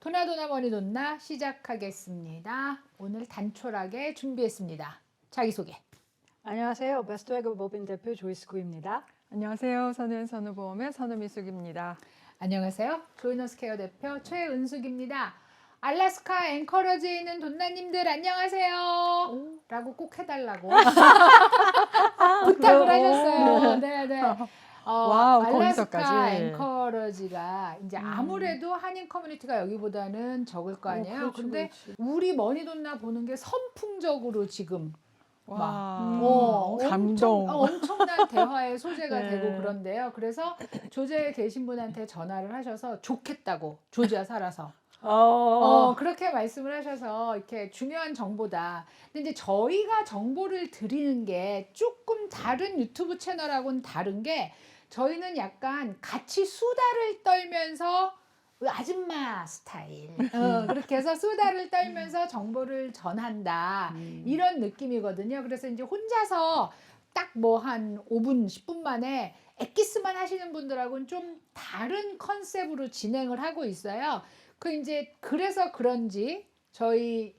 도나도나 머니돈나 시작하겠습니다. 오늘 단촐하게 준비했습니다. 자기소개. 안녕하세요. 베스트웨그 법인 대표 조이스구입니다. 안녕하세요. 선우엔 선우보험의 선우미숙입니다. 안녕하세요. 조이너스케어 대표 최은숙입니다. 알래스카 앵커러지에 있는 돈나님들 안녕하세요. 라고 꼭 해달라고 부탁을 하셨어요. 네네. 와우, 알래스카 거기서까지. 앵커러지가 이제 아무래도 한인 커뮤니티가 여기보다는 적을 거 아니에요. 그렇지, 근데 그렇지. 우리 머니돈나 보는 게 선풍적으로 지금 와, 음. 감동. 엄청난 대화의 소재가 네. 되고 그런데요. 그래서 조지아에 계신 분한테 전화를 하셔서 좋겠다고, 조지아 살아서. 그렇게 말씀을 하셔서 이렇게 중요한 정보다. 근데 이제 저희가 정보를 드리는 게 조금 다른 유튜브 채널하고는 다른 게 저희는 약간 같이 수다를 떨면서 아줌마 스타일. 그렇게 해서 수다를 떨면서 정보를 전한다. 이런 느낌이거든요. 그래서 이제 혼자서 딱 뭐 한 5분, 10분 만에 엑기스만 하시는 분들하고는 좀 다른 컨셉으로 진행을 하고 있어요. 그래서 그런지 저희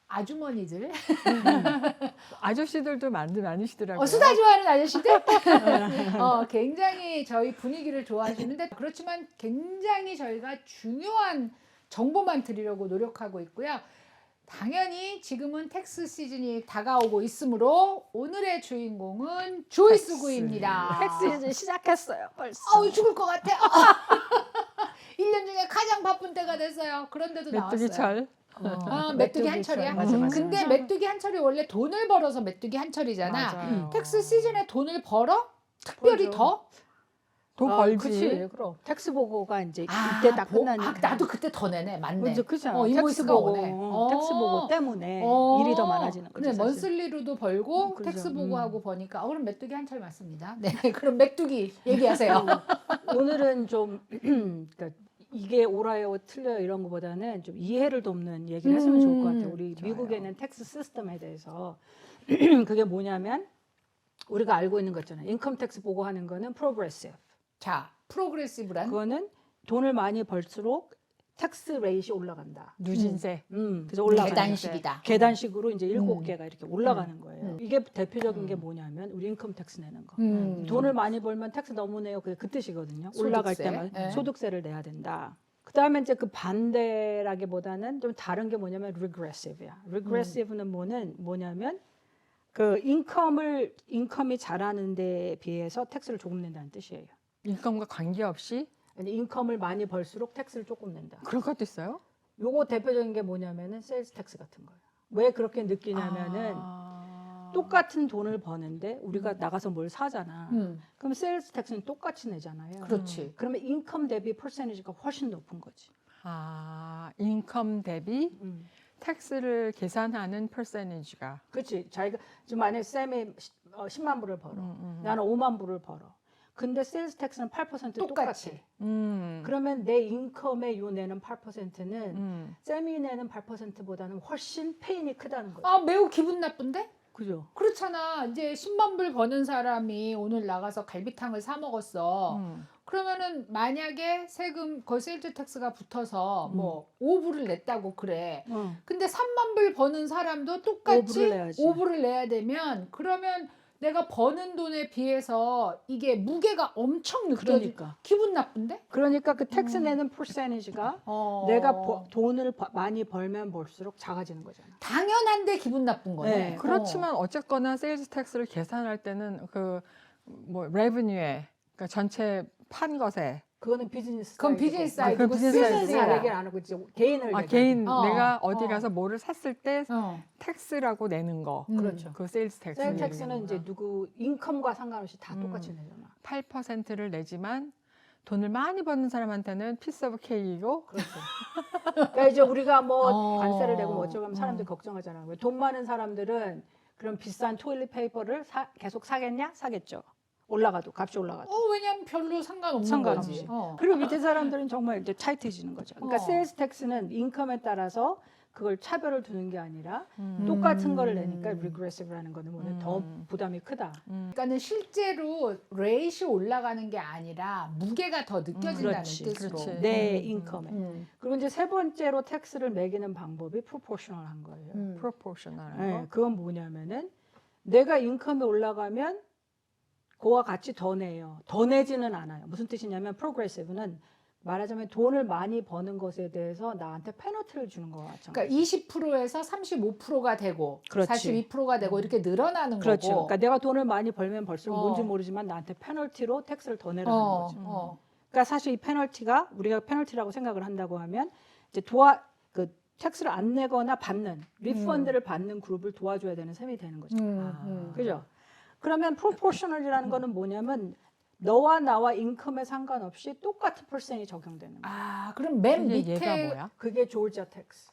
아주머니들 아저씨들도 많으시더라고요. 수다 좋아하는 아저씨들 굉장히 저희 분위기를 좋아하시는데 그렇지만 굉장히 저희가 중요한 정보만 드리려고 노력하고 있고요. 당연히 지금은 텍스 시즌이 다가오고 있으므로 오늘의 주인공은 조이스 구입니다. 텍스 이제 시작했어요. 벌써. 죽을 것 같아. 1년 중에 가장 바쁜 때가 됐어요. 그런데도 나왔어요. 메뚜기철. 메뚜기 한철이야? 맞아, 맞아. 근데 메뚜기 한철이 원래 돈을 벌어서 메뚜기 한철이잖아. 맞아요. 텍스 시즌에 돈을 벌어? 특별히 벌죠. 더? 더 벌지. 그치, 그럼. 텍스 보고가 이제 이때 딱 끝나니까. 나도 그때 더 내네. 맞네. 그죠. 인보이스가 텍스 보고, 오네. 텍스 보고 때문에 일이 더 많아지는 거죠. 그래, 사실. 먼슬리로도 벌고 그죠. 텍스 보고하고 버니까 그럼 메뚜기 한철 맞습니다. 네, 그럼 메뚜기 얘기하세요. 오늘은 좀 그러니까 이게 옳아요, 틀려요 이런 거보다는 좀 이해를 돕는 얘기를 했으면 좋을 것 같아요. 우리 좋아요. 미국에는 텍스 시스템에 대해서 그게 뭐냐면 우리가 알고 있는 거 있잖아요. 인컴 텍스 보고하는 거는 프로그레시브. 자, 프로그레시브란 그거는 돈을 많이 벌수록 텍스 레이시 올라간다. 누진세. 그래서 올라간다. 계단식이다. 계단식으로 이제 7개가 이렇게 올라가는 거예요. 음. 이게 대표적인 게 뭐냐면 우리 인컴 텍스 내는 거. 돈을 많이 벌면 텍스 너무 내요. 그게 그 뜻이거든요. 올라갈 소득세. 때마다 네. 소득세를 내야 된다. 그다음에 이제 그 반대라기보다는 좀 다른 게 뭐냐면 regressive야. regressive는 뭐냐면 그 인컴이 자라는 데 비해서 텍스를 조금 낸다는 뜻이에요. 인컴과 관계없이 아니, 인컴을 많이 벌수록 텍스를 조금 낸다. 그런 것도 있어요? 요거 대표적인 게 뭐냐면은 세일즈 텍스 같은 거예요. 왜 그렇게 느끼냐면은 똑같은 돈을 버는데 우리가 나가서 뭘 사잖아. 그럼 세일즈 텍스는 똑같이 내잖아요. 그렇지. 그러면 인컴 대비 퍼센티지가 훨씬 높은 거지. 인컴 대비 음. 텍스를 계산하는 퍼센티지가. 그렇지. 자기가 지금 만약에 쌤이 10만 불을 벌어. 나는 5만 불을 벌어. 근데 세일즈 텍스는 8% 똑같이. 똑같아. 그러면 내 인컴의 요 내는 8%는 쌤이 내는 8%보다는 훨씬 페인이 크다는 거죠. 매우 기분 나쁜데? 그죠? 그렇잖아. 이제 10만 불 버는 사람이 오늘 나가서 갈비탕을 사 먹었어. 그러면은 만약에 세금, 그 세일즈 텍스가 붙어서 뭐 5불을 냈다고 그래. 근데 3만 불 버는 사람도 똑같이 5불을 내야지. 5불을 내야 되면 그러면 내가 버는 돈에 비해서 이게 무게가 엄청 느껴지. 그러니까. 기분 나쁜데? 그러니까 그 텍스 내는 퍼센티지가 내가 돈을 많이 벌면 벌수록 작아지는 거잖아. 당연한데 기분 나쁜 거네. 네. 그렇지만 어쨌거나 세일즈 텍스를 계산할 때는 그 뭐 레버뉴에 그러니까 전체 판 것에 그거는 비즈니스 그건 사이드고. 비즈니스 아, 그건 사이드고 비즈니스 비즈니스 사이드야. 얘기를 안 하고 이제 개인을 개인 얘기하는 내가 어, 어디 어. 가서 뭐를 샀을 때 어. 텍스라고 내는 거. 그렇죠. 그 세일즈 텍스. 세일 텍스는 이제 누구 인컴과 상관없이 다 똑같이 내잖아. 8%를 내지만 돈을 많이 버는 사람한테는 피스 오브 케이크고 그렇죠. 그러니까 이제 우리가 뭐 어. 관세를 내고 뭐 어쩌고 하면 사람들이 걱정하잖아. 돈 많은 사람들은 그런 비싼 토일릿 페이퍼를 계속 사겠냐? 사겠죠. 올라가도 값이 올라가도. 왜냐면 별로 상관없는 상관없이. 거지. 그리고 밑에 사람들은 정말 이제 타이트해지는 거죠. 그러니까 세일즈 텍스는 인컴에 따라서 그걸 차별을 두는 게 아니라 똑같은 거를 내니까 리그레시브라는 거는 뭐는 더 부담이 크다. 그러니까는 실제로 레이시 올라가는 게 아니라 무게가 더 느껴진다는 그렇지, 뜻으로. 그렇지. 내 인컴에. 그리고 이제 세 번째로 텍스를 매기는 방법이 프로포셔널한 거예요. proportional. 네, 그건 뭐냐면은 내가 인컴이 올라가면 그와 같이 더 내요. 더 내지는 않아요. 무슨 뜻이냐면 프로그레시브는 말하자면 돈을 많이 버는 것에 대해서 나한테 페널티를 주는 거와 마찬가지. 그러니까 20%에서 35%가 되고 그렇지. 42%가 되고 이렇게 늘어나는 그렇죠. 거고. 그러니까 내가 돈을 많이 벌면 벌수록 뭔지 모르지만 나한테 페널티로 텍스를 더 내라는 거죠. 그러니까 사실 이 페널티가 우리가 페널티라고 생각을 한다고 하면 이제 그 텍스를 안 내거나 받는 리펀드를 받는 그룹을 도와줘야 되는 셈이 되는 거죠. 그죠? 그러면 프로포셔널이라는 거는 뭐냐면 너와 나와 인컴에 상관없이 똑같은 퍼센이 적용되는 거예요. 그럼 맨 그게 밑에 얘가 뭐야? 그게 조지아 텍스.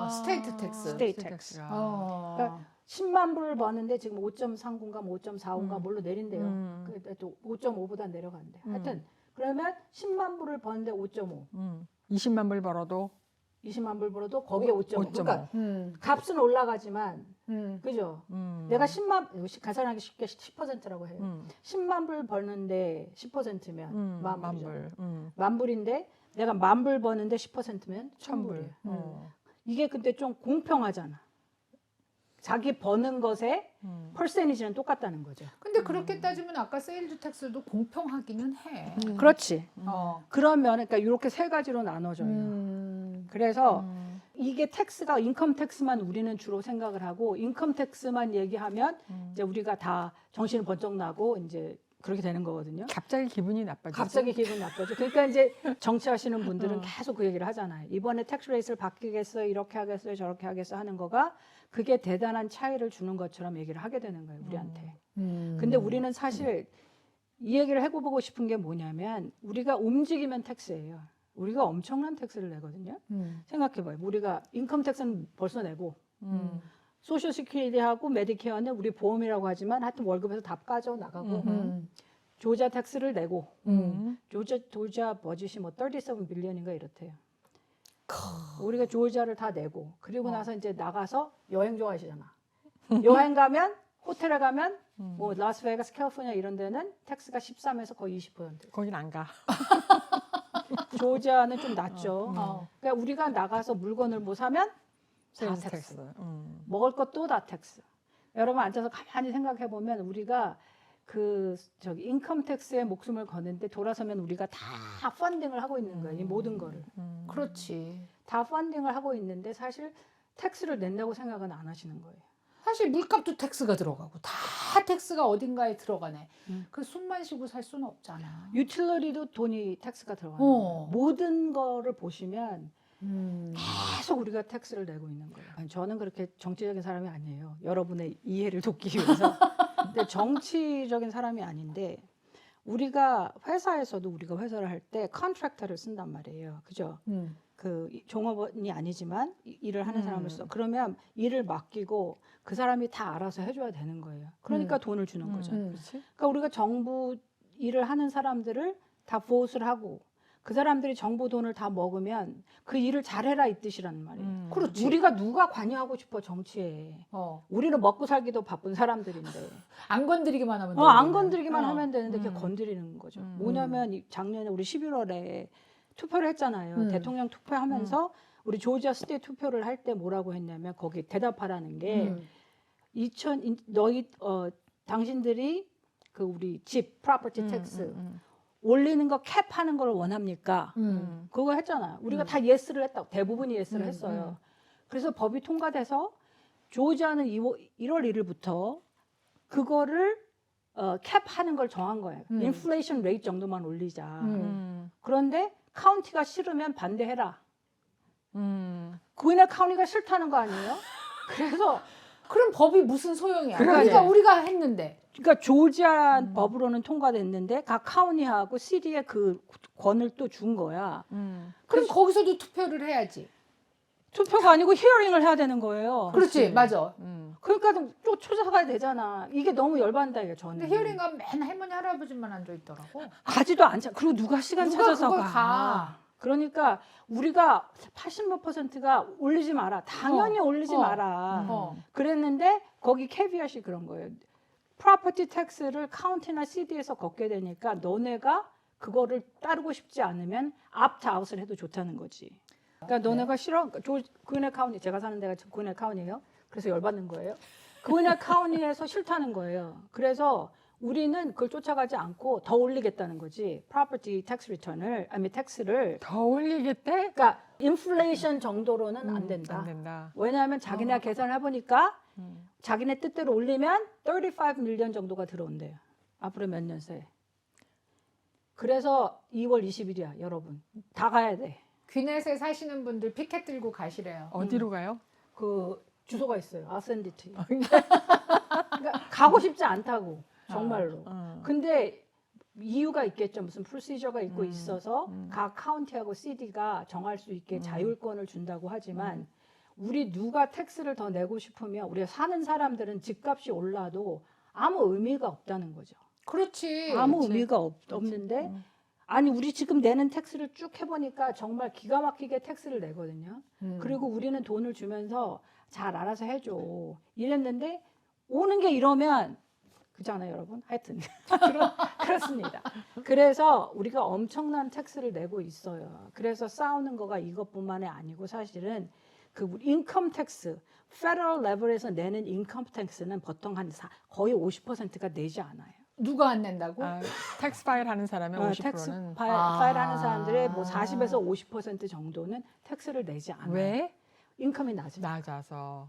스테이트 텍스. 스테이트 텍스. 그러니까 10만 불을 버는데 지금 5.39인가 5.45인가 뭘로 내린대요. 또 5.5보다 내려간대. 하여튼 그러면 10만 불을 버는데 5.5. 20만 불 벌어도 20만 불 벌어도 거기에 5.5. 그러니까 5.5. 값은 올라가지만 그죠? 내가 10만 가산하기 쉽게 10%라고 해요. 10만 불 버는데 10%면 만 불이죠. 만 불인데 내가 만 불 버는데 10%면 1,000불이에요. 이게 근데 좀 공평하잖아. 자기 버는 것에 퍼센티지는 똑같다는 거죠. 근데 그렇게 따지면 아까 세일즈 텍스도 공평하기는 해. 그렇지. 어. 그러면 그러니까 이렇게 세 가지로 나눠져요. 그래서 이게 텍스가 인컴 텍스만 우리는 주로 생각을 하고 인컴 텍스만 얘기하면 이제 우리가 다 정신이 번쩍 나고 이제 그렇게 되는 거거든요. 갑자기 기분이 나빠지죠. 갑자기 기분 나빠져. 그러니까 이제 정치하시는 분들은 계속 그 얘기를 하잖아요. 이번에 텍스 레이스를 바뀌겠어요, 이렇게 하겠어요, 저렇게 하겠어요 하는 거가 그게 대단한 차이를 주는 것처럼 얘기를 하게 되는 거예요, 우리한테. 근데 우리는 사실 이 얘기를 해보고 싶은 게 뭐냐면 우리가 움직이면 텍스예요. 우리가 엄청난 텍스를 내거든요. 생각해봐요. 우리가 인컴 텍스는 벌써 내고 소셜 시큐리티하고 메디케어는 우리 보험이라고 하지만 하여튼 월급에서 다 빠져 나가고 조지아 텍스를 내고 조지아 버짓이 뭐 37 빌리언인가 이렇대요. 우리가 조지아를 다 내고 그리고 나서 이제 나가서 여행 좋아하시잖아. 여행 가면 호텔에 가면 뭐 라스베가스, 캘리포니아 이런 데는 텍스가 13에서 거의 20%. 거긴 안 가. 조지아는 좀 낮죠. 그러니까 우리가 나가서 물건을 뭐 사면 다 세일즈 텍스. 텍스. 먹을 것도 다 텍스. 여러분 앉아서 가만히 생각해 보면 우리가 그 저기 인컴 텍스에 목숨을 거는데 돌아서면 우리가 다 펀딩을 하고 있는 거예요. 이 모든 거를. 그렇지. 다 펀딩을 하고 있는데 사실 텍스를 낸다고 생각은 안 하시는 거예요. 사실 물값도 텍스가 들어가고 다 텍스가 어딘가에 들어가네. 그 숨만 쉬고 살 수는 없잖아. 유틸러리도 돈이 텍스가 들어가는 거예요. 모든 거를 보시면 계속 우리가 텍스를 내고 있는 거예요. 아니, 저는 그렇게 정치적인 사람이 아니에요. 여러분의 이해를 돕기 위해서. 근데 정치적인 사람이 아닌데 우리가 회사에서도 우리가 회사를 할 때 컨트랙터를 쓴단 말이에요. 그죠? 그 종업원이 아니지만 일을 하는 사람으로서 그러면 일을 맡기고 그 사람이 다 알아서 해줘야 되는 거예요. 그러니까 돈을 주는 거죠. 그러니까 우리가 정부 일을 하는 사람들을 다 보호를 하고 그 사람들이 정부 돈을 다 먹으면 그 일을 잘해라 이 뜻이라는 말이에요. 그렇지. 우리가 누가 관여하고 싶어 정치에. 우리는 먹고 살기도 바쁜 사람들인데. 안 건드리기만 하면 돼. 안 건드리기만 하면 되는데 그게 건드리는 거죠. 뭐냐면 작년에 우리 11월에 투표를 했잖아요. 대통령 투표하면서 우리 조지아 스테이 투표를 할 때 뭐라고 했냐면 거기 대답하라는 게 당신들이 그 우리 집 프로퍼티 텍스 올리는 거 캡하는 걸 원합니까? 그거 했잖아요. 우리가 다 예스를 했다고. 대부분이 예스를 했어요. 그래서 법이 통과돼서 조지아는 1월 1일부터 그거를 캡하는 걸 정한 거예요. 인플레이션 레이트 정도만 올리자. 그런데 카운티가 싫으면 반대해라. 그냥 카운티가 싫다는 거 아니에요? 그래서 그럼 법이 무슨 소용이야? 그러니까 우리가 했는데. 그러니까 조지아 법으로는 통과됐는데 각 카운티하고 시리에 그 권을 또 준 거야. 그럼 거기서도 투표를 해야지. 투표가 아니고 히어링을 해야 되는 거예요. 그렇지, 맞아. 그러니까 또 쫓아가야 되잖아. 이게 너무 열받는다 이게 저는. 근데 히어링 가면 맨 할머니 할아버지만 앉아 있더라고. 가지도 않잖아. 그리고 누가 시간 누가 찾아서 그걸 가. 가. 그러니까 우리가 80몇 %가 올리지 마라. 당연히 올리지 마라. 어. 그랬는데 거기 캐비엇이 그런 거예요. 프로퍼티 텍스를 카운티나 CD에서 걷게 되니까 너네가 그거를 따르고 싶지 않으면 앞트아웃을 해도 좋다는 거지. 그러니까 너네가 싫어. 그윈엘 카운티 제가 사는 데가 그윈엘 카운티예요. 그래서 열받는 거예요. 그윈엘 카운티에서 싫다는 거예요. 그래서 우리는 그걸 쫓아가지 않고 더 올리겠다는 거지. 프로퍼티 텍스 리턴을 아니 텍스를 더 올리겠대? 그러니까 인플레이션 정도로는 안 된다. 안 된다. 왜냐하면 자기네가 계산을 해보니까 음. 자기네 뜻대로 올리면 35 밀리언 정도가 들어온대요. 앞으로 몇 년 새에. 그래서 2월 20일이야, 여러분. 다 가야 돼. 귀넷에 사시는 분들 피켓 들고 가시래요. 어디로 가요? 그 주소가 있어요. 아센디티. 그러니까 가고 싶지 않다고. 정말로. 근데 이유가 있겠죠. 무슨 프로시저가 있고 있어서 각 카운티하고 CD가 정할 수 있게 자율권을 준다고 하지만 우리 누가 텍스를 더 내고 싶으면 우리가 사는 사람들은 집값이 올라도 아무 의미가 없다는 거죠. 그렇지. 아무 그렇지. 의미가 없는데 아니 우리 지금 내는 텍스를 쭉 해보니까 정말 기가 막히게 텍스를 내거든요. 그리고 우리는 돈을 주면서 잘 알아서 해줘 이랬는데 오는 게 이러면 그렇잖아요, 여러분. 하여튼 그렇습니다. 그래서 우리가 엄청난 텍스를 내고 있어요. 그래서 싸우는 거가 이것뿐만이 아니고 사실은 그 인컴 텍스, 페더럴 레벨에서 내는 인컴 텍스는 보통 거의 50%가 내지 않아요. 누가 안 낸다고? 텍스 파일 하는 사람의 50%는 텍스 파일하는 사람들의 뭐 40에서 50% 정도는 텍스를 내지 않아요. 왜? 인컴이 낮아요. 낮아서.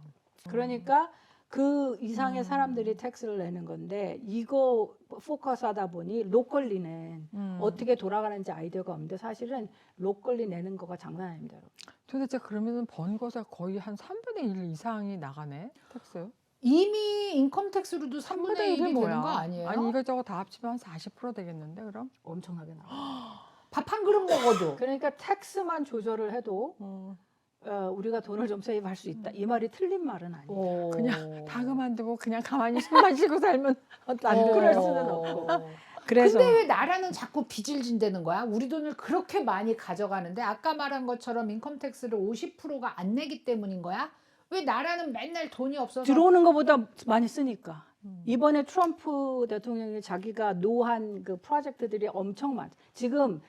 그러니까 그 이상의 사람들이 텍스를 내는 건데 이거 포커스하다 보니 로컬리는 어떻게 돌아가는지 아이디어가 없는데 사실은 로컬리 내는 거가 장난 아닙니다. 여러분. 도대체 그러면 번 거가 거의 한 3분의 1 이상이 나가네, 텍스. 이미 인컴 텍스로도 3분의 1이 되는 거 아니에요? 아니 이것저것 다 합치면 한 40% 되겠는데 그럼? 엄청나게 나와요. 밥 한 그릇 먹어도. 그러니까 텍스만 조절을 해도 우리가 돈을 좀 세이브할 수 있다. 이 말이 틀린 말은 아니에요. 그냥 다 그만두고 그냥 가만히 숨만 쉬고 살면 안 되는 그럴 수는 없고. 그래서 근데 왜 나라는 자꾸 빚을 진다는 거야? 우리 돈을 그렇게 많이 가져가는데 아까 말한 것처럼 인컴 텍스를 50%가 안 내기 때문인 거야? 왜 나라는 맨날 돈이 없어서 들어오는 것보다 많이 쓰니까. 이번에 트럼프 대통령이 자기가 노한 그 프로젝트들이 엄청 많. 지금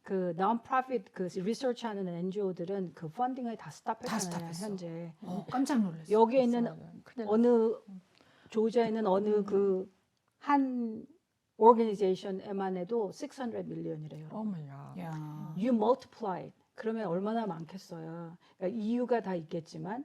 그 non-profit 그 리서치하는 NGO들은 그 펀딩을 다 스탑했잖아요. 스탑했어. 현재. 깜짝 놀랐어. 여기에 있는 큰일 어느 조지아에 있는 어느 그 한 organization에만 해도 600 밀리언이래요. 어머야. 야. You multiply it. 그러면 얼마나 많겠어요. 그러니까 이유가 다 있겠지만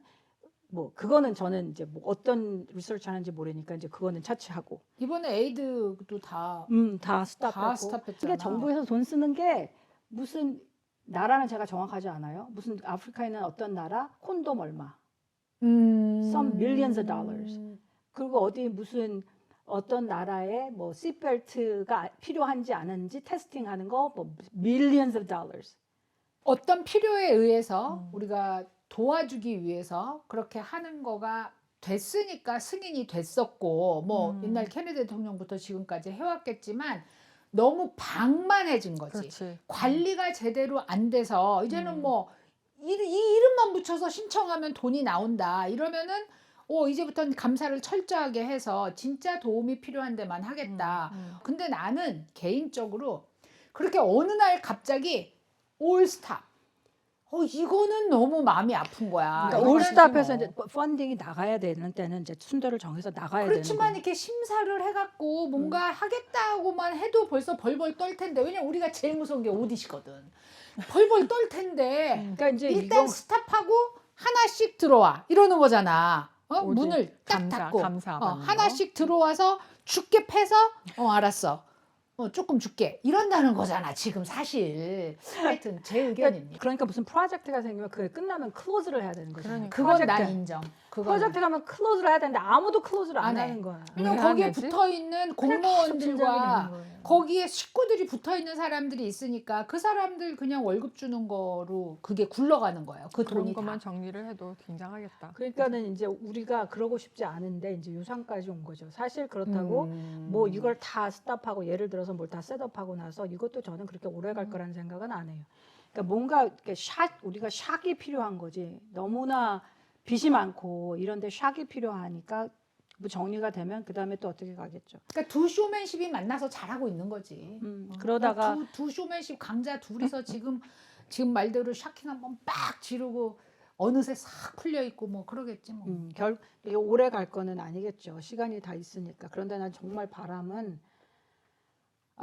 뭐 그거는 저는 이제 뭐 어떤 리서치 하는지 모르니까 이제 그거는 차치하고 이번에 에이드도 다 다 스탑했고. 스탑했잖아. 그러니까 정부에서 돈 쓰는 게 무슨 나라는 제가 정확하지 않아요. 무슨 아프리카에 있는 어떤 나라 콘돔 얼마, some millions of dollars. 그리고 어디 무슨 어떤 나라에 뭐 시트벨트가 필요한지 안 하는지 테스팅하는 거 뭐 millions of dollars. 어떤 필요에 의해서 우리가 도와주기 위해서 그렇게 하는 거가 됐으니까 승인이 됐었고 뭐 옛날 케네디 대통령부터 지금까지 해왔겠지만 너무 방만해진 거지. 그렇지. 관리가 제대로 안 돼서 이제는 뭐 이 이름만 붙여서 신청하면 돈이 나온다. 이러면은 이제부터는 감사를 철저하게 해서 진짜 도움이 필요한 데만 하겠다. 근데 나는 개인적으로 그렇게 어느 날 갑자기 올스탑. 이거는 너무 마음이 아픈 거야. 그러니까 이거는 올스탑에서 이제 펀딩이 나가야 되는 때는 이제 순서를 정해서 나가야 되는 그렇지만 거예요. 이렇게 심사를 해갖고 뭔가 하겠다고만 해도 벌써 벌벌 떨 텐데 왜냐면 우리가 제일 무서운 게 오디시거든. 벌벌 떨 텐데 그러니까 이제 일단 이거 스탑하고 하나씩 들어와 이러는 거잖아. 오직 문을 딱 감사, 닫고 감사 받는 거. 하나씩 들어와서 죽게 패서 알았어. 조금 줄게 이런다는 거잖아 지금 사실. 하여튼 제 의견입니다. 그러니까 무슨 프로젝트가 생기면 그게 끝나면 클로즈를 해야 되는 거잖아요. 그건 난 인정. 프로젝트 가면 클로즈를 해야 되는데 아무도 클로즈를 안 안 해. 하는 거야. 왜냐면 왜 거기에 안 되지? 붙어 있는 그냥 계속 진작이 되는 공무원들과 거예요. 거기에 식구들이 붙어 있는 사람들이 있으니까 그 사람들 그냥 월급 주는 거로 그게 굴러가는 거예요. 그 그런 돈이 것만 다. 정리를 해도 굉장하겠다. 그러니까는 이제 우리가 그러고 싶지 않은데 이제 유산까지 온 거죠. 사실 그렇다고 뭐 이걸 다 스탑하고 예를 들어서 뭘 다 셋업하고 나서 이것도 저는 그렇게 오래 갈 거라는 생각은 안 해요. 그러니까 뭔가 이렇게 우리가 샥이 필요한 거지. 너무나 빚이 많고 이런데 샥이 필요하니까 뭐 정리가 되면 그 다음에 또 어떻게 가겠죠. 그러니까 두 쇼맨십이 만나서 잘하고 있는 거지. 그러다가 두 쇼맨십 강자 둘이서 지금 말대로 샤킹 한번 빡 지르고 어느새 싹 풀려 있고 뭐 그러겠지 뭐. 이게 오래 갈 거는 아니겠죠. 시간이 다 있으니까. 그런데 난 정말 바람은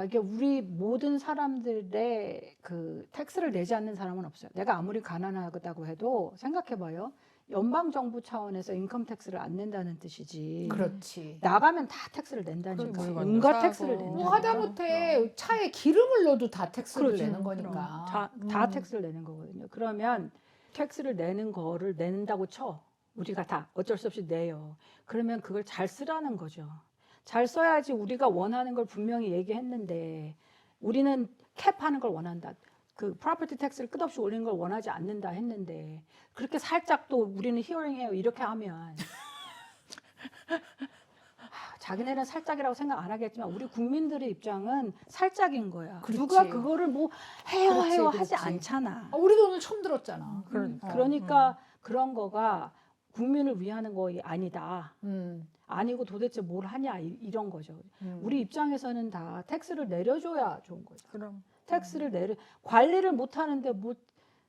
이게 우리 모든 사람들의 그 텍스를 내지 않는 사람은 없어요. 내가 아무리 가난하다고 해도 생각해봐요. 연방 정부 차원에서 인컴 텍스를 안 낸다는 뜻이지. 그렇지. 나가면 다 텍스를 낸다니까. 그렇지. 온갖 사고. 텍스를 뭐 낸다니까. 하다못해 차에 기름을 넣어도 다 텍스를 그렇지. 내는 거니까. 다 텍스를 내는 거거든요. 그러면 텍스를 내는 거를 낸다고 쳐. 우리가 다 어쩔 수 없이 내요. 그러면 그걸 잘 쓰라는 거죠. 잘 써야지. 우리가 원하는 걸 분명히 얘기했는데 우리는 캡하는 걸 원한다. 그 프로퍼티 텍스를 끝없이 올리는 걸 원하지 않는다 했는데 그렇게 살짝 또 우리는 히어링해요 이렇게 하면 자기네는 살짝이라고 생각 안 하겠지만 우리 국민들의 입장은 살짝인 거야. 그렇지. 누가 그거를 뭐 해요 그렇지, 해요 그렇지. 하지 않잖아. 우리도 오늘 처음 들었잖아. 그러니까 그런 거가 국민을 위하는 거 아니다. 음. 아니고 도대체 뭘 하냐 이런 거죠. 음. 우리 입장에서는 다 텍스를 내려줘야 좋은 거죠. 그럼 텍스를 관리를 못 하는데 뭐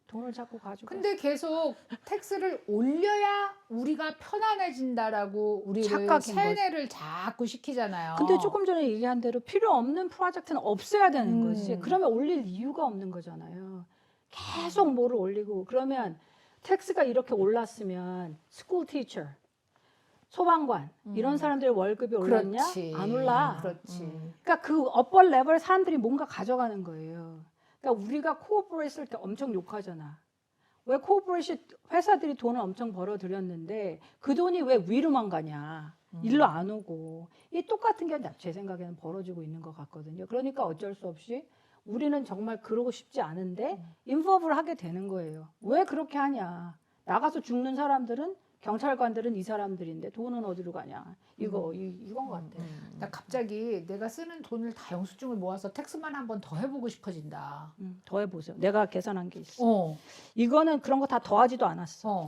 돈을 자꾸 가지고. 근데 계속 텍스를 올려야 우리가 편안해진다라고 우리를 착각인 세뇌를 자꾸 시키잖아요. 근데 조금 전에 얘기한 대로 필요 없는 프로젝트는 없애야 되는 거지. 음. 그러면 올릴 이유가 없는 거잖아요. 계속 뭐를 올리고 그러면 텍스가 이렇게 올랐으면 스쿨 티처, 소방관 이런 사람들의 월급이 올랐냐? 그렇지. 안 올라. 그렇지. 그러니까 그 업버 레벨 사람들이 뭔가 가져가는 거예요. 그러니까 우리가 코오퍼레이션을 엄청 욕하잖아. 왜 코오퍼레이션 회사들이 돈을 엄청 벌어들였는데 그 돈이 왜 위로만 가냐? 일로 안 오고. 이 똑같은 게 제 생각에는 벌어지고 있는 것 같거든요. 그러니까 어쩔 수 없이 우리는 정말 그러고 싶지 않은데 인법을 하게 되는 거예요. 왜 그렇게 하냐? 나가서 죽는 사람들은 경찰관들은 이 사람들인데 돈은 어디로 가냐? 이건 것 같아. 나 갑자기 내가 쓰는 돈을 다 영수증을 모아서 텍스만 한번 더 해보고 싶어진다. 더 해보세요. 내가 계산한 게 있어. 어, 이거는 그런 거 다 더하지도 않았어. 어,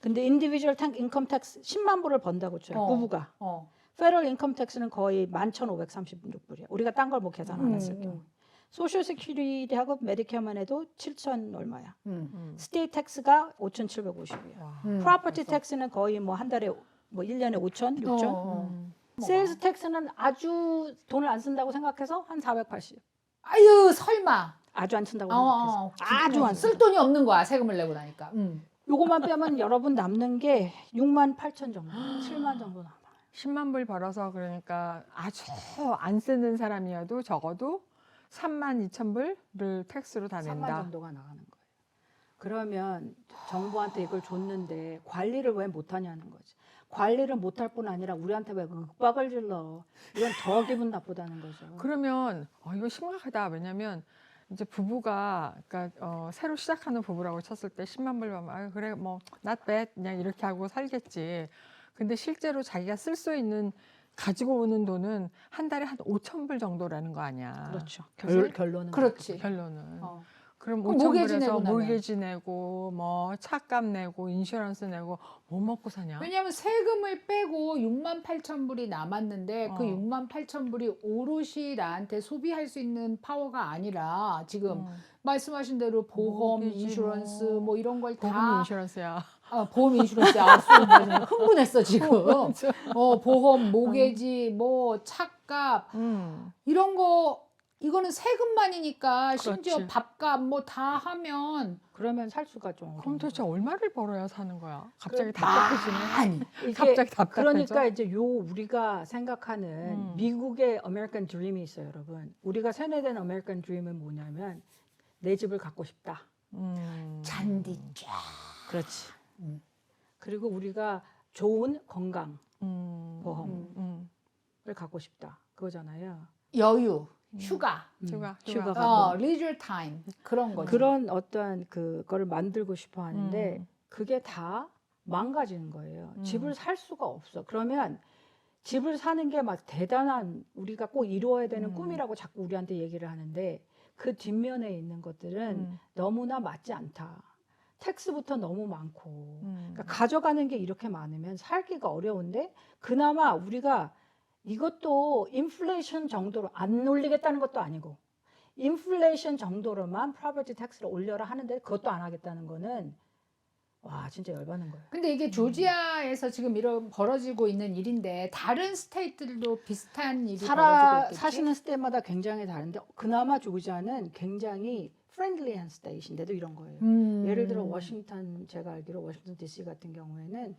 근데 인디비주얼 인컴 텍스 10만 불을 번다고 쳐요. 어. 부부가. 어. 페더럴 인컴 텍스는 거의 11,536불이야. 우리가 딴 걸 뭐 계산 안 했을 경우. 소셜 세큐리티하고 메디케어만 해도 7천 얼마야. 스테이트 텍스가 5,750이야. 프로퍼티 텍스는 거의 뭐 한 달에 뭐 1년에 5천, 6천. 세일즈 텍스는 아주 돈을 안 쓴다고 생각해서 한 480. 아유, 설마. 아주 안 쓴다고 생각해서. 아주 안 쓸 쓴다. 돈이 없는 거야, 세금을 내고 나니까. 요거만 빼면 여러분 남는 게 6만 8천 정도, 7만 정도 남아. 10만 불 벌어서 그러니까 아주 안 쓰는 사람이어도 적어도 3만 2천 불을 텍스로 다 3만 낸다. 정도가 나가는 거예요. 그러면 정부한테 이걸 줬는데 관리를 왜 못하냐는 거지. 관리를 못할 뿐 아니라 우리한테 왜 윽박을 질러. 이건 더 기분 나쁘다는 거죠. 그러면 이거 심각하다. 왜냐면 이제 부부가 그러니까 새로 시작하는 부부라고 쳤을 때 10만 불 벌면 그래 뭐 not bad 그냥 이렇게 하고 살겠지. 근데 실제로 자기가 쓸 수 있는 가지고 오는 돈은 한 달에 한 5천 불 정도라는 거 아니야. 그렇죠. 그치? 결론은 그렇지. 결론은. 어. 그럼 그럼 5천 모기지 불에서 내고 나면. 모기지 내고 뭐 차값 내고 인슈런스 내고 뭐 먹고 사냐? 왜냐하면 세금을 빼고 6만 8천 불이 남았는데 그 어. 6만 8천 불이 오롯이 나한테 소비할 수 있는 파워가 아니라 지금 말씀하신 대로 보험, 모기지 인슈런스 뭐. 뭐 이런 걸 보험 다 인슈런스야. 보험 인슈런스 흥분했어 지금. 보험, 모기지, 뭐 차값 이런 거 이거는 세금만이니까 심지어 그렇지. 밥값 뭐 다 하면 그러면 살 수가 좀 그럼 어려운 도대체 얼마를 벌어야 사는 거야? 갑자기 그- 답답해지네. 많이 이게 갑자기 답답해져. 그러니까 이제 우리가 생각하는 미국의 아메리칸 드림이 있어요, 여러분. 우리가 세뇌된 아메리칸 드림은 뭐냐면 내 집을 갖고 싶다. 잔디 쫙. 그렇지. 그리고 우리가 좋은 건강 보험을 음. 갖고 싶다. 그거잖아요. 여유. 휴가, 휴가. leisure time 그런 거지. 그런 어떠한 그거를 만들고 싶어 하는데 그게 다 망가지는 거예요. 집을 살 수가 없어. 그러면 집을 사는 게 막 대단한 우리가 꼭 이루어야 되는 꿈이라고 자꾸 우리한테 얘기를 하는데 그 뒷면에 있는 것들은 너무나 맞지 않다. 텍스부터 너무 많고 그러니까 가져가는 게 이렇게 많으면 살기가 어려운데 그나마 우리가 이것도 인플레이션 정도로 안 올리겠다는 것도 아니고 인플레이션 정도로만 프로퍼티 텍스를 올려라 하는데 그것도 안 하겠다는 거는 와 진짜 열받는 거예요. 근데 이게 조지아에서 지금 이런 벌어지고 있는 일인데 다른 스테이트들도 비슷한 일이 벌어지고 있겠지? 사시는 스테이트마다 굉장히 다른데 그나마 조지아는 굉장히 프렌들리한 스테이트인데도 이런 거예요. 예를 들어 워싱턴 제가 알기로 워싱턴 DC 같은 경우에는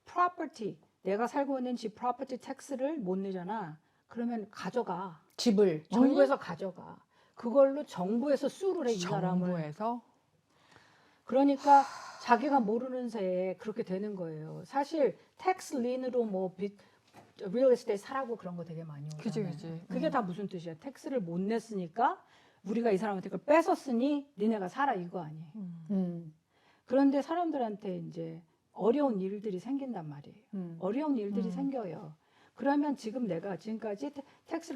프로퍼티 내가 살고 있는 집 프로퍼티 텍스를 못 내잖아. 그러면 가져가. 집을 정부에서 가져가. 그걸로 정부에서 수를 해 이 사람을. 정부에서? 그러니까 자기가 모르는 새에 그렇게 되는 거예요. 사실 텍스 린으로 뭐 리얼 에스테이트 사라고 그런 거 되게 많이 오잖아요. 그지. 그게 다 무슨 뜻이야? 텍스를 못 냈으니까 우리가 이 사람한테 그걸 뺏었으니 니네가 살아 이거 아니에요. 그런데 사람들한테 이제 어려운 일들이 생긴단 말이에요. 어려운 일들이 생겨요. 그러면 지금 내가 지금까지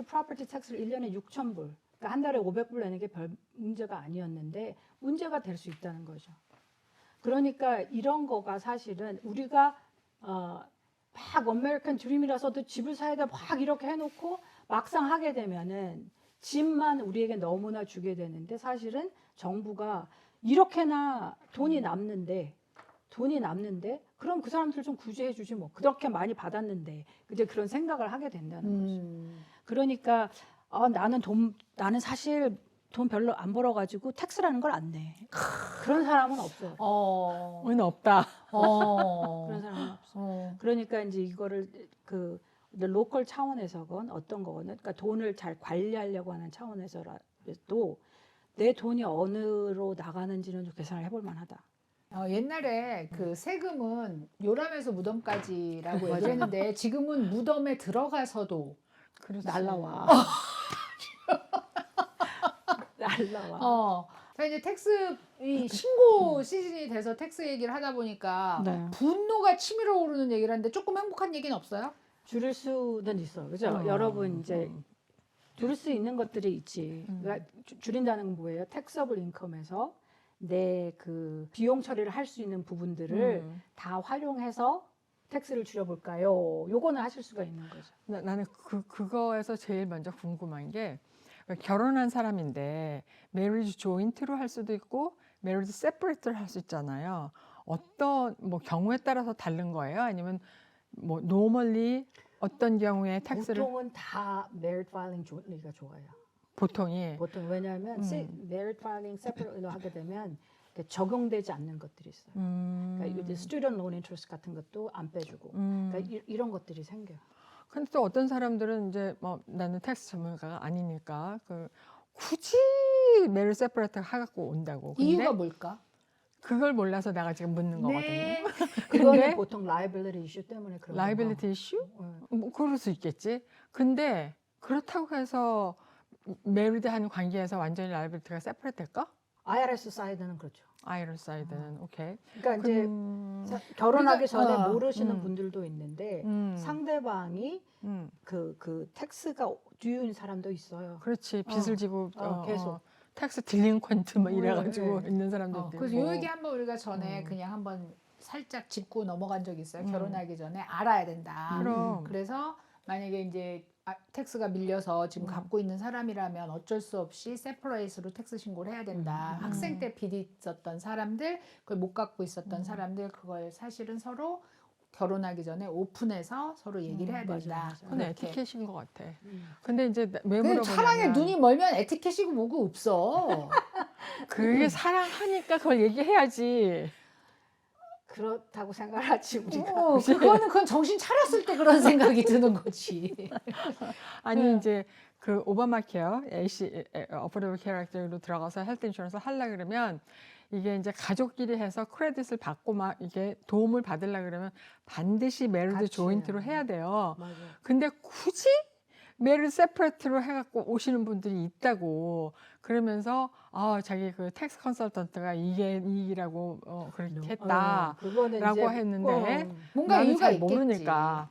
프로퍼티 텍스를 1년에 6,000불, 그러니까 한 달에 500불 내는 게 별 문제가 아니었는데 문제가 될 수 있다는 거죠. 그러니까 이런 거가 사실은 우리가 막 아메리칸 드림이라서도 집을 사야 돼 막 이렇게 해놓고 막상 하게 되면은 집만 우리에게 너무나 주게 되는데 사실은 정부가 이렇게나 돈이 남는데 그럼 그 사람들 좀 구제해 주지 뭐 그렇게 많이 받았는데 이제 그런 생각을 하게 된다는 거죠. 그러니까 나는 사실 돈 별로 안 벌어가지고 텍스라는 걸 안 내. 그런 사람은 없어요. 은 없다. 그런 사람은 없어. 그러니까 이제 이거를 로컬 차원에서건 어떤 거거든. 그러니까 돈을 잘 관리하려고 하는 차원에서라도 내 돈이 어느로 나가는지는 좀 계산을 해볼 만하다. 옛날에 그 세금은 요람에서 무덤까지라고 얘기했는데 지금은 무덤에 들어가서도 날라와. 날라와. 이제 텍스 이 신고 시즌이 돼서 텍스 얘기를 하다 보니까 네. 분노가 치밀어 오르는 얘기를 하는데 조금 행복한 얘기는 없어요? 줄일 수는 있어. 그죠? 여러분 이제 줄일 수 있는 것들이 있지. 그러니까 줄인다는 건 뭐예요? 텍서블 인컴에서 내 그 비용 처리를 할 수 있는 부분들을 다 활용해서 텍스를 줄여볼까요? 요거는 하실 수가 있는 거죠. 나는 그거에서 제일 먼저 궁금한 게 결혼한 사람인데 메리지 조인트로 할 수도 있고 메리지 세퍼레이트로 할 수 있잖아요. 어떤 뭐 경우에 따라서 다른 거예요? 아니면 뭐 노멀리 어떤 경우에 텍스를 보통은 다 merit filing jointly가 좋아요. 보통이 보통 왜냐하면 merit filing separate로 하게 되면 적용되지 않는 것들이 있어요. 그러니까 student loan interest 같은 것도 안 빼주고 그러니까 이런 것들이 생겨요. 근데 또 어떤 사람들은 이제 뭐 나는 텍스 전문가가 아니니까 굳이 메리 세퍼레이트 해갖고 온다고. 근데 이유가 뭘까? 그걸 몰라서 내가 지금 묻는 네. 거거든요. 그거는 근데 보통 liability issue 때문에 그런 라이빌리티 이슈? 뭐 그럴 수 있겠지. 근데 그렇다고 해서 메리드한 관계에서 완전히 라이빌리티가 세퍼레이트 될까? IRS 사이드는 그렇죠. 아이럴 사이드는 오케이. 그러니까 이제 결혼하기 전에 모르시는 음. 분들도 있는데 음. 상대방이 그 텍스가 듀인 사람도 있어요. 그렇지. 빚을 지고 계속. 텍스 딜링컨트 뭐 이래가지고 네. 있는 사람도 있고. 그래서 요 얘기 한번 우리가 전에 그냥 한번 살짝 짚고 넘어간 적이 있어요. 결혼하기 전에 알아야 된다. 그럼. 그래서 만약에 이제 텍스가 밀려서 지금 갖고 있는 사람이라면 어쩔 수 없이 세퍼레이트로 텍스 신고를 해야 된다. 학생 때 빚이 있었던 사람들, 그걸 못 갖고 있었던 사람들, 그걸 사실은 서로 결혼하기 전에 오픈해서 서로 얘기를 해야 된다. 맞아. 그건 그렇게. 에티켓인 것 같아. 근데 이제 왜 그 사랑에 물어보냐면 눈이 멀면 에티켓이고 뭐고 없어. 그게 사랑하니까 그걸 얘기해야지. 그렇다고 생각하지 우리가. 그건 정신 차렸을 때 그런 생각이 드는 거지. 아니 이제 그 오바마 케어, 어포더블 케어로 들어가서 헬스 인슈런스 하려 그러면 이게 이제 가족끼리 해서 크레딧을 받고 막 이게 도움을 받으려 그러면 반드시 메리드 같이 조인트로 해야 돼요. 맞아. 근데 굳이 매를 세퍼레이트로 해갖고 오시는 분들이 있다고. 그러면서 자기 그 텍스 컨설턴트가 이게 이익이라고 그렇게 했다라고 그거는 이제 했는데 뭔가 나는 이유가 잘 있겠지. 모르니까.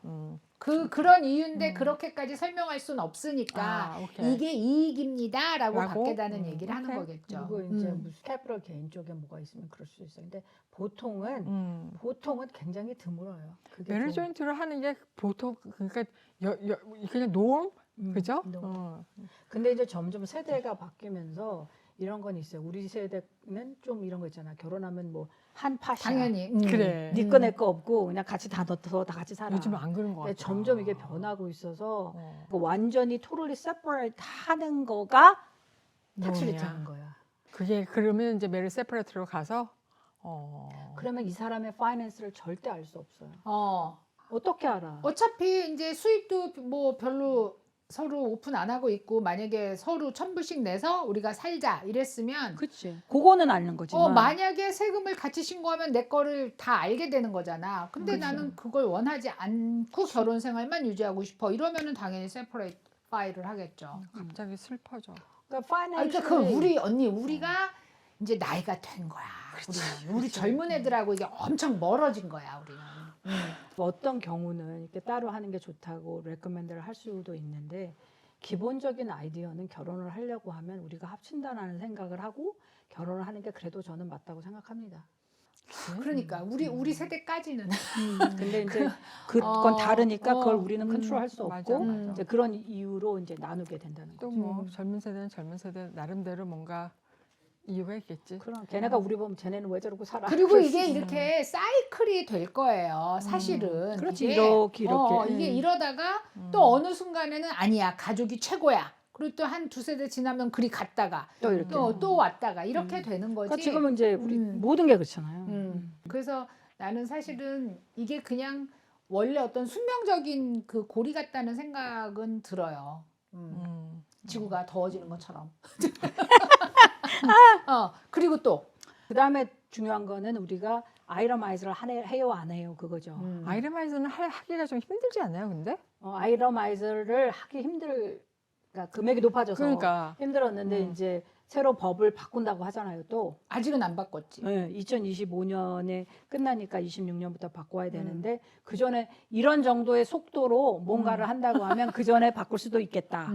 그런 이유인데 그렇게까지 설명할 수는 없으니까 오케이. 이게 이익입니다라고 라고? 밖에다는 얘기를 하는 오케이. 거겠죠. 그리고 이제 무슨 캐피털 개인 쪽에 뭐가 있으면 그럴 수 있어요. 근데 보통은 굉장히 드물어요. 그게 매를 좀, 조인트를 하는 게 보통 그러니까 그냥 노음 그죠? 너무. 근데 이제 점점 세대가 바뀌면서 이런 건 있어요. 우리 세대는 좀 이런 거 있잖아. 결혼하면 뭐 한 팟이야. 당연히. 그래. 네 거 내 거 없고 그냥 같이 다 넣어서 다 같이 살아. 요즘 안 그런 것 근데 같아. 점점 이게 변하고 있어서 어. 완전히 totally separate 하는 거가 텍스 노음이야. 리턴인 거야. 그게 그러면 이제 매를 세퍼레이트로 가서 그러면 이 사람의 파이낸스를 절대 알 수 없어요. 어. 어떻게 알아? 어차피 이제 수입도 뭐 별로 서로 오픈 안 하고 있고 만약에 서로 1,000불씩 내서 우리가 살자 이랬으면 그치. 그거는 아는 거지만. 만약에 세금을 같이 신고하면 내 거를 다 알게 되는 거잖아. 근데 그치. 나는 그걸 원하지 않고 결혼 생활만 유지하고 싶어. 이러면은 당연히 세퍼레이트 파일을 하겠죠. 갑자기 슬퍼져. 그러니까 그러니까 그 우리가 이제 나이가 된 거야. 우리 젊은 애들하고 이게 엄청 멀어진 거야, 우리는. 어떤 경우는 이렇게 따로 하는 게 좋다고 레코멘드를 할 수도 있는데 기본적인 아이디어는 결혼을 하려고 하면 우리가 합친다라는 생각을 하고 결혼을 하는 게 그래도 저는 맞다고 생각합니다. 그러니까 우리 세대까지는 근데 이제 그건 다르니까 그걸 우리는 컨트롤할 수 맞아, 없고 맞아. 이제 그런 이유로 이제 나누게 된다는 또 거죠. 뭐 젊은 세대는 젊은 세대 나름대로 뭔가 이유가 있겠지. 그럼 걔네가 우리 보면 쟤네는 왜 저러고 살아? 그리고 그럴 수 이게 있어. 이렇게 사이클이 될 거예요. 사실은. 그렇지, 이게, 이렇게. 이게 이러다가 또 어느 순간에는 아니야. 가족이 최고야. 그리고 또 한 두세 대 지나면 그리 갔다가 또 이렇게. 또 왔다가 이렇게 되는 거지. 그러니까 지금은 이제 우리 모든 게 그렇잖아요. 그래서 나는 사실은 이게 그냥 원래 어떤 숙명적인 그 고리 같다는 생각은 들어요. 지구가 더워지는 것처럼. 그리고 또 그다음에 중요한 거는 우리가 아이러마이즈를 해요 안 해요 그거죠. 아이러마이즈는 하기가 좀 힘들지 않아요, 근데? 아이러마이즈를 하기 그러니까 금액이 높아져서 그러니까. 힘들었는데 이제 새로 법을 바꾼다고 하잖아요. 또 아직은 안 바꿨지. 2025년에 끝나니까 26년부터 바꿔야 되는데 그 전에 이런 정도의 속도로 뭔가를 한다고 하면 그 전에 바꿀 수도 있겠다.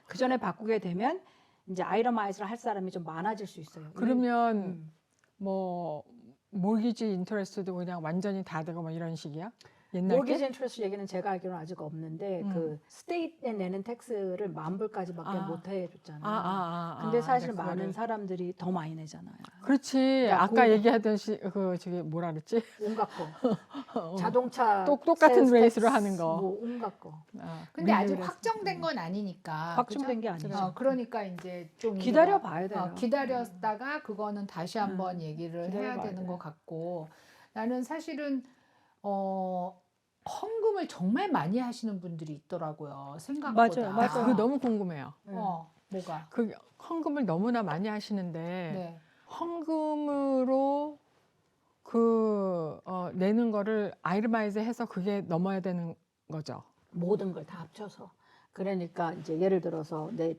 그 전에 바꾸게 되면 이제 아이러마이즈를 할 사람이 좀 많아질 수 있어요. 그러면 뭐 모기지 인터레스트도 그냥 완전히 다 되고 뭐 이런 식이야? 옛날 모기지 게? 인트레스트 얘기는 제가 알기로는 아직 없는데 그 스테이트에 내는 텍스를 10,000불까지밖에 못 해줬잖아요. 근데 사실 그거를- 많은 사람들이 더 많이 내잖아요. 그렇지. 야, 아까 얘기하던 저기 뭐라 그랬지? 온갖 거. 자동차 똑같은 세일스 레이스로 텍스, 하는 거. 뭐 온갖 거. 근데 아직 미국에서. 확정된 건 아니니까. 확정된 그죠? 게 아니죠. 그러니까 이제 좀 기다려 봐야 돼요. 기다렸다가 그거는 다시 한번 얘기를 해야 기다려봐야 되는 돼요. 것 같고 나는 사실은 헌금을 정말 많이 하시는 분들이 있더라고요. 생각보다. 맞아요. 그거 너무 궁금해요. 뭐가? 그 헌금을 너무나 많이 하시는데 네. 헌금으로 내는 거를 아이러마이즈 해서 그게 넘어야 되는 거죠. 모든 걸 다 합쳐서. 그러니까 이제 예를 들어서 내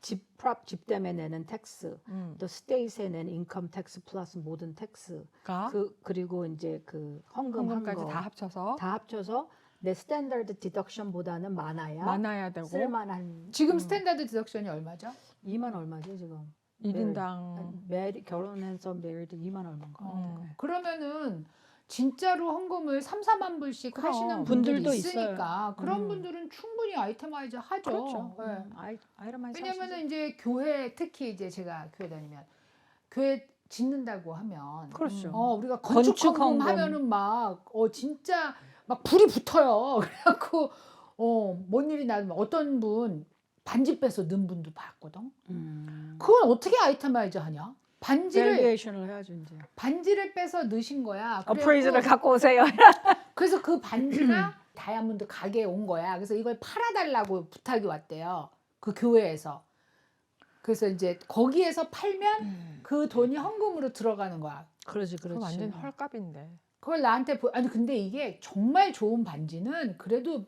집 때문에 내는 텍스, 또 스테이트에 내는 인컴 텍스 플러스 모든 텍스가 그리고 이제 그 헌금한 헌금까지 거 다 합쳐서 내 스탠다드 디덕션보다는 많아야 되고 쓸만한 지금 스탠다드 디덕션이 얼마죠? 2만 얼마지 지금? 1인당 결혼해서 메리드 2만 얼마인가? 그러면은 진짜로 헌금을 3, 4만 불씩 그럼. 하시는 분들이 분들도 있으니까 그런 분들은 충분히 아이템화이즈 하죠. 그렇죠. 네. 아이러마이즈 왜냐면은 이제 교회 특히 이제 제가 교회 다니면 교회 짓는다고 하면 그렇죠. 우리가 건축 헌금 하면은 막 진짜 막 불이 붙어요. 그래갖고 뭔 일이 나면 어떤 분 반지 빼서 넣은 분도 봤거든. 그건 어떻게 아이템화이즈 하냐? 밸류에이션을 해야죠 이제. 반지를 빼서 넣으신 거야. 어프레이즈를 갖고 오세요. 그래서 그 반지가 다이아몬드 가게에 온 거야. 그래서 이걸 팔아달라고 부탁이 왔대요. 그 교회에서. 그래서 이제 거기에서 팔면 그 돈이 헌금으로 들어가는 거야. 그렇지. 그거 완전 헐값인데. 그걸 나한테 아니 근데 이게 정말 좋은 반지는 그래도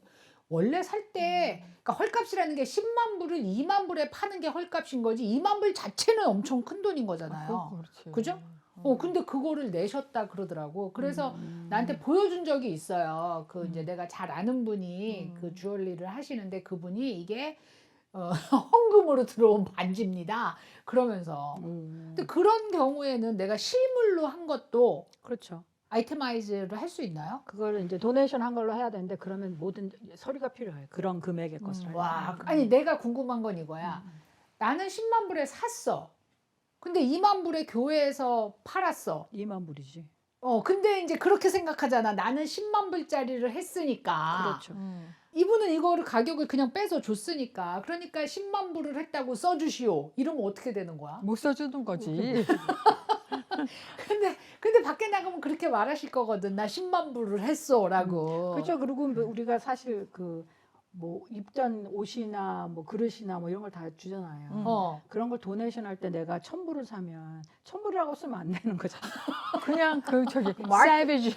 원래 살 때 그러니까 헐값이라는 게 10만 불을 2만 불에 파는 게 헐값인 거지 2만 불 자체는 엄청 큰 돈인 거잖아요. 그렇지. 그죠? 근데 그거를 내셨다 그러더라고. 그래서 음. 나한테 보여준 적이 있어요. 그 이제 음. 내가 잘 아는 분이 음. 그 주얼리를 하시는데 그분이 이게 헌금으로 들어온 반지입니다. 그러면서. 근데 그런 경우에는 내가 실물로 한 것도 그렇죠. 아이테마이즈를 할 수 있나요? 그걸 이제 도네이션 한 걸로 해야 되는데 그러면 모든 서류가 필요해요. 그런 금액의 것을 하려면. 와, 아니 내가 궁금한 건 이거야. 나는 10만 불에 샀어. 근데 2만 불에 교회에서 팔았어. 2만 불이지. 근데 이제 그렇게 생각하잖아. 나는 10만 불짜리를 했으니까. 그렇죠. 이분은 이거를 가격을 그냥 빼서 줬으니까. 그러니까 10만 불을 했다고 써주시오. 이러면 어떻게 되는 거야? 못 써주는 거지. 근데 밖에 나가면 그렇게 말하실 거거든. 나 10만 불을 했어라고. 그렇죠. 그리고 뭐 우리가 사실 그 뭐 입던 옷이나 뭐 그릇이나 뭐 이런 걸 다 주잖아요. 그런 걸 도네이션 할 때 내가 1,000불을 사면 1,000불이라고 쓰면 안 되는 거잖아. 그냥 그 저기 마켓- 세비지.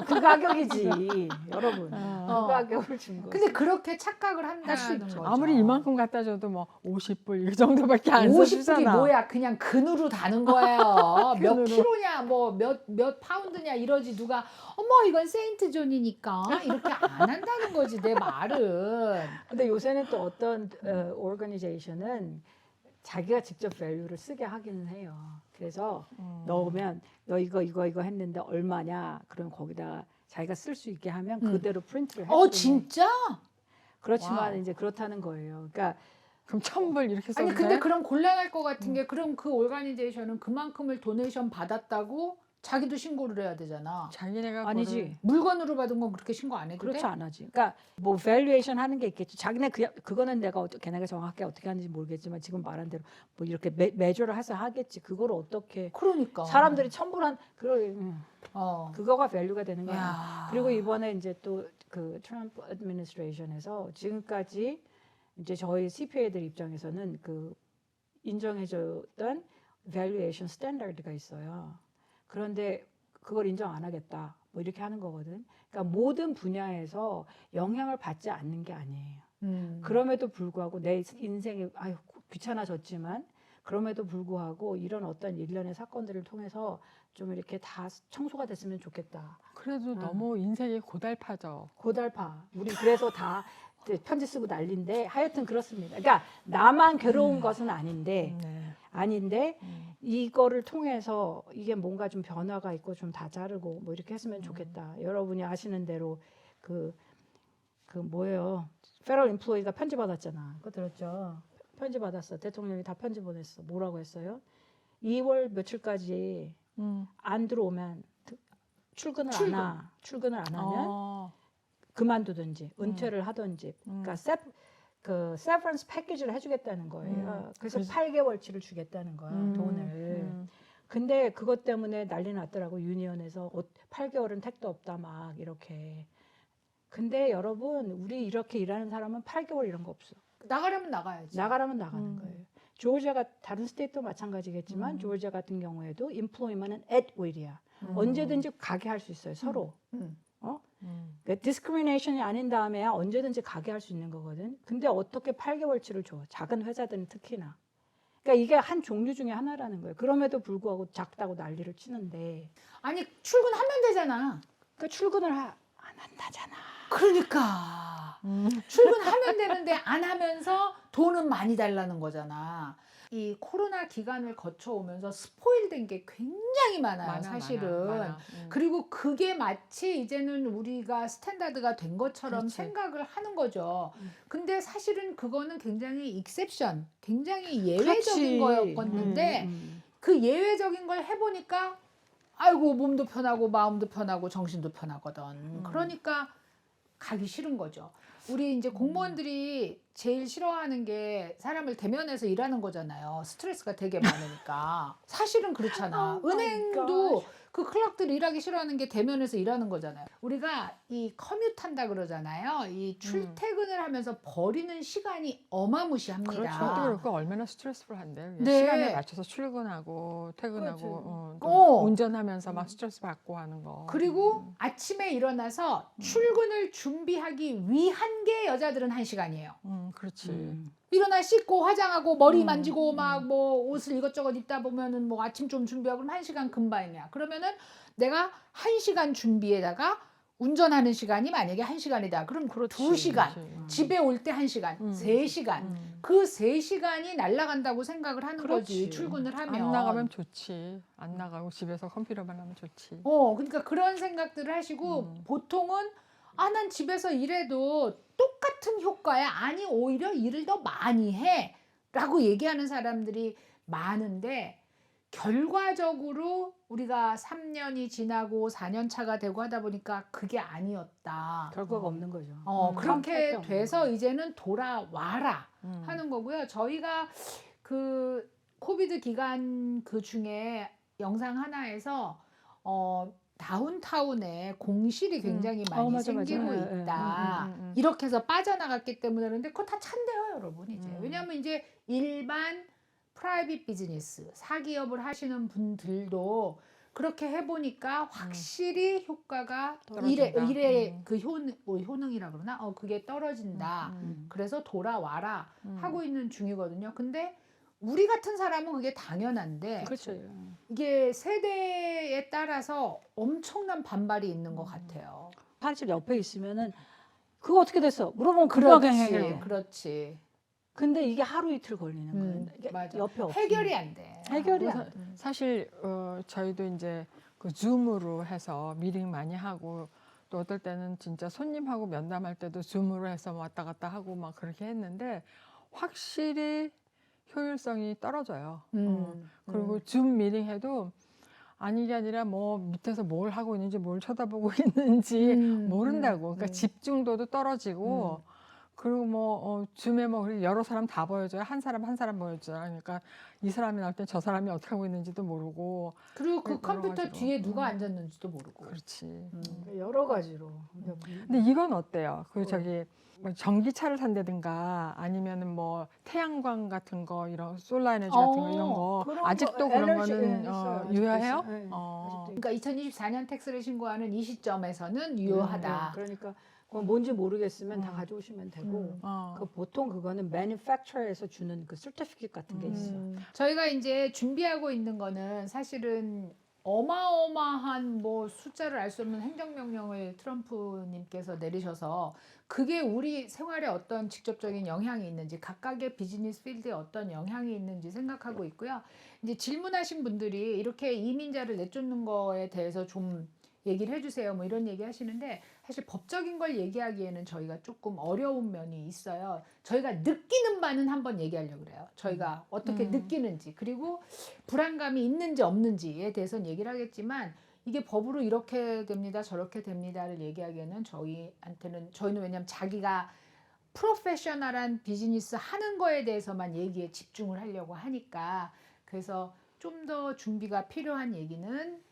그 가격이지, 여러분. 어. 그 가격을 준 거지. 근데 그렇게 착각을 할 수 한다는 있죠. 거죠. 아무리 이만큼 갖다 줘도 뭐 50불 이 정도밖에 안 50불이 써주잖아. 뭐야? 그냥 근으로 다는 거예요. 몇 근으로. 킬로냐, 뭐 몇 파운드냐 이러지 누가 어머 이건 세인트 존이니까 이렇게 안 한다는 거지 내 말은. 근데 요새는 또 어떤 오르가니제이션은 자기가 직접 밸류를 쓰게 하기는 해요. 그래서 넣으면 너 이거 했는데 얼마냐? 그럼 거기다 자기가 쓸 수 있게 하면 그대로 프린트를 해주는. 진짜? 그렇지만 와우. 이제 그렇다는 거예요. 그러니까 그럼 1,000불 이렇게 써도 아니 근데 돼? 그럼 곤란할 것 같은 게 그럼 그 오르가니제이션은 그만큼을 도네이션 받았다고 자기도 신고를 해야 되잖아. 자기네가 아니지. 물건으로 받은 건 그렇게 신고 안 해도 그렇지 돼? 않아지. 그러니까 뭐 밸류에이션 하는 게 있겠지. 자기네 그거는 내가 걔네가 정확하게 어떻게 하는지 모르겠지만 지금 말한 대로 뭐 이렇게 매저를 해서 하겠지. 그거를 어떻게 그러니까. 사람들이 1,000불 어. 그거가 밸류가 되는 거야. 야. 그리고 이번에 이제 또 그 트럼프 애드미니스트레이션에서 지금까지 이제 저희 CPA들 입장에서는 그 인정해줬던 밸류에이션 스탠다드가 있어요. 그런데 그걸 인정 안 하겠다. 뭐 이렇게 하는 거거든. 그러니까 모든 분야에서 영향을 받지 않는 게 아니에요. 그럼에도 불구하고 내 인생이 귀찮아졌지만 그럼에도 불구하고 이런 어떤 일련의 사건들을 통해서 좀 이렇게 다 청소가 됐으면 좋겠다. 그래도 너무 인생이 고달파져. 고달파. 우리 그래서 다 이제 편지 쓰고 난리인데 하여튼 그렇습니다. 그러니까 나만 괴로운 것은 아닌데 네. 이거를 통해서 이게 뭔가 좀 변화가 있고 좀 다 자르고 뭐 이렇게 했으면 좋겠다. 여러분이 아시는 대로 그 뭐예요? 페럴 임플로이가 편지 받았잖아. 그거 들었죠? 편지 받았어. 대통령이 다 편지 보냈어. 뭐라고 했어요? 2월 며칠까지 안 들어오면 출근을 안 하면 그만두든지 은퇴를 하든지 그러니까 세버런스 패키지를 해주겠다는 거예요. 그래서 8개월치를 주겠다는 거야 돈을. 근데 그것 때문에 난리 났더라고 유니언에서 8개월은 택도 없다 막 이렇게. 근데 여러분 우리 이렇게 일하는 사람은 8개월 이런 거 없어. 나가려면 나가야지. 나가라면 나가는 거예요. 조지아가 다른 스테이트도 마찬가지겠지만 조지아 같은 경우에도 임플로이먼은 at will이야. 언제든지 가게 할 수 있어요 서로. 그러니까 디스크리미네이션이 아닌 다음에야 언제든지 가게 할 수 있는 거거든. 근데 어떻게 8개월치를 줘? 작은 회사들은 특히나. 그러니까 이게 한 종류 중에 하나라는 거예요. 그럼에도 불구하고 작다고 난리를 치는데 아니 출근하면 되잖아. 그 출근을 안 한다잖아. 그러니까 출근하면 되는데 안 하면서 돈은 많이 달라는 거잖아. 이 코로나 기간을 거쳐오면서 스포일된 게 굉장히 많아요, 사실은. 많아. 그리고 그게 마치 이제는 우리가 스탠다드가 된 것처럼 그렇지. 생각을 하는 거죠. 근데 사실은 그거는 굉장히 익셉션, 굉장히 예외적인 거였는데 그 예외적인 걸 해보니까 아이고 몸도 편하고 마음도 편하고 정신도 편하거든. 그러니까 가기 싫은 거죠. 우리 이제 공무원들이 제일 싫어하는 게 사람을 대면해서 일하는 거잖아요. 스트레스가 되게 많으니까. 사실은 그렇잖아. Oh my 은행도 그 클럭들 일하기 싫어하는 게 대면에서 일하는 거잖아요. 우리가 이 커뮤트한다 그러잖아요. 이 출퇴근을 하면서 버리는 시간이 어마무시합니다. 그것도 그렇고 얼마나 스트레스풀한데 네. 시간에 맞춰서 출근하고 퇴근하고 그렇죠. 또 운전하면서 막 스트레스 받고 하는 거. 그리고 아침에 일어나서 출근을 준비하기 위한 게 여자들은 1시간이에요. 그렇지. 일어나 씻고 화장하고 머리 만지고 막 뭐 옷을 이것저것 입다 보면은 뭐 아침 좀 준비하고 그럼 1시간 금방이야. 그러면은 내가 1시간 준비에다가 운전하는 시간이 만약에 1시간이다. 그럼 2시간. 그렇지. 집에 올 때 1시간, 3시간. 그 3시간이 날아간다고 생각을 하는 거지. 그렇지. 출근을 하면. 안 나가면 좋지. 안 나가고 집에서 컴퓨터만 하면 좋지. 그러니까 그런 생각들을 하시고 보통은 난 집에서 일해도 똑같은 효과야. 아니, 오히려 일을 더 많이 해. 라고 얘기하는 사람들이 많은데 결과적으로 우리가 3년이 지나고 4년 차가 되고 하다 보니까 그게 아니었다. 결과가 없는 거죠. 그렇게 없는 돼서 거예요. 이제는 돌아와라 하는 거고요. 저희가 그 코비드 기간 그 중에 영상 하나에서 다운타운에 공실이 굉장히 많이 맞아, 생기고 맞아. 예, 예. 있다. 이렇게 해서 빠져나갔기 때문에 그런데 그거 다 찬대요, 여러분. 이제 왜냐하면 이제 일반 프라이빗 비즈니스 사기업을 하시는 분들도 그렇게 해보니까 확실히 효과가 떨어진다. 일의 그 효능이라 그러나 그게 떨어진다. 그래서 돌아와라 하고 있는 중이거든요. 근데 우리 같은 사람은 그게 당연한데 그렇죠. 이게 세대에 따라서 엄청난 반발이 있는 것 같아요. 사실 옆에 있으면은 그거 어떻게 됐어? 물어보면 금방 해결해. 그렇지. 근데 이게 하루 이틀 걸리는 거예요. 이게 맞아. 옆에 없으면. 해결이 안 돼. 해결이 안 돼. 사실 저희도 이제 그 줌으로 해서 미팅 많이 하고 또 어떨 때는 진짜 손님하고 면담할 때도 줌으로 해서 왔다 갔다 하고 막 그렇게 했는데 확실히 효율성이 떨어져요. 그리고 줌 미팅 해도 아니 게 아니라 뭐 밑에서 뭘 하고 있는지 뭘 쳐다보고 있는지 모른다고. 그러니까 집중도도 떨어지고 그리고 뭐 줌에 뭐 여러 사람 다 보여줘요. 한 사람 한 사람 보여줘요. 그러니까 이 사람이 나올 때 저 사람이 어떻게 하고 있는지도 모르고. 그리고 그 여러 컴퓨터 가지로. 뒤에 누가 앉았는지도 모르고. 그렇지. 여러 가지로. 근데 이건 어때요? 그 저기 뭐 전기차를 산다든가 아니면은 뭐 태양광 같은 거 이런 솔라 에너지 같은 거 이런 거 그런 거, 아직도 그런 에너지, 거는 있어요. 아직도 유효해요? 있어요. 네, 아직도 그러니까 2024년 텍스를 신고하는 이 시점에서는 유효하다. 그러니까 그건 뭔지 모르겠으면 다 가져오시면 되고 그 보통 그거는 manufacturer에서 주는 그 certificate 같은 게 있어. 저희가 이제 준비하고 있는 거는 사실은 어마어마한 뭐 숫자를 알 수 없는 행정명령을 트럼프님께서 내리셔서 그게 우리 생활에 어떤 직접적인 영향이 있는지 각각의 비즈니스 필드에 어떤 영향이 있는지 생각하고 있고요. 이제 질문하신 분들이 이렇게 이민자를 내쫓는 거에 대해서 좀 얘기를 해주세요. 뭐 이런 얘기 하시는데 사실 법적인 걸 얘기하기에는 저희가 조금 어려운 면이 있어요. 저희가 느끼는 바는 한번 얘기하려고 그래요. 저희가 어떻게 느끼는지 그리고 불안감이 있는지 없는지에 대해서는 얘기를 하겠지만 이게 법으로 이렇게 됩니다. 저렇게 됩니다를 얘기하기에는 저희는 왜냐하면 자기가 프로페셔널한 비즈니스 하는 거에 대해서만 얘기에 집중을 하려고 하니까 그래서 좀 더 준비가 필요한 얘기는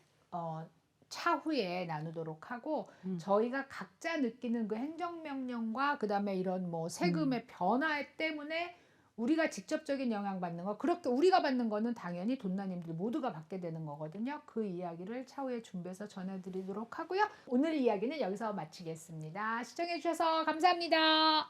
차후에 나누도록 하고 저희가 각자 느끼는 그 행정명령과 그 다음에 이런 뭐 세금의 변화 때문에 우리가 직접적인 영향받는 거 그렇게 우리가 받는 거는 당연히 돈나님들 모두가 받게 되는 거거든요. 그 이야기를 차후에 준비해서 전해드리도록 하고요. 오늘 이야기는 여기서 마치겠습니다. 시청해 주셔서 감사합니다.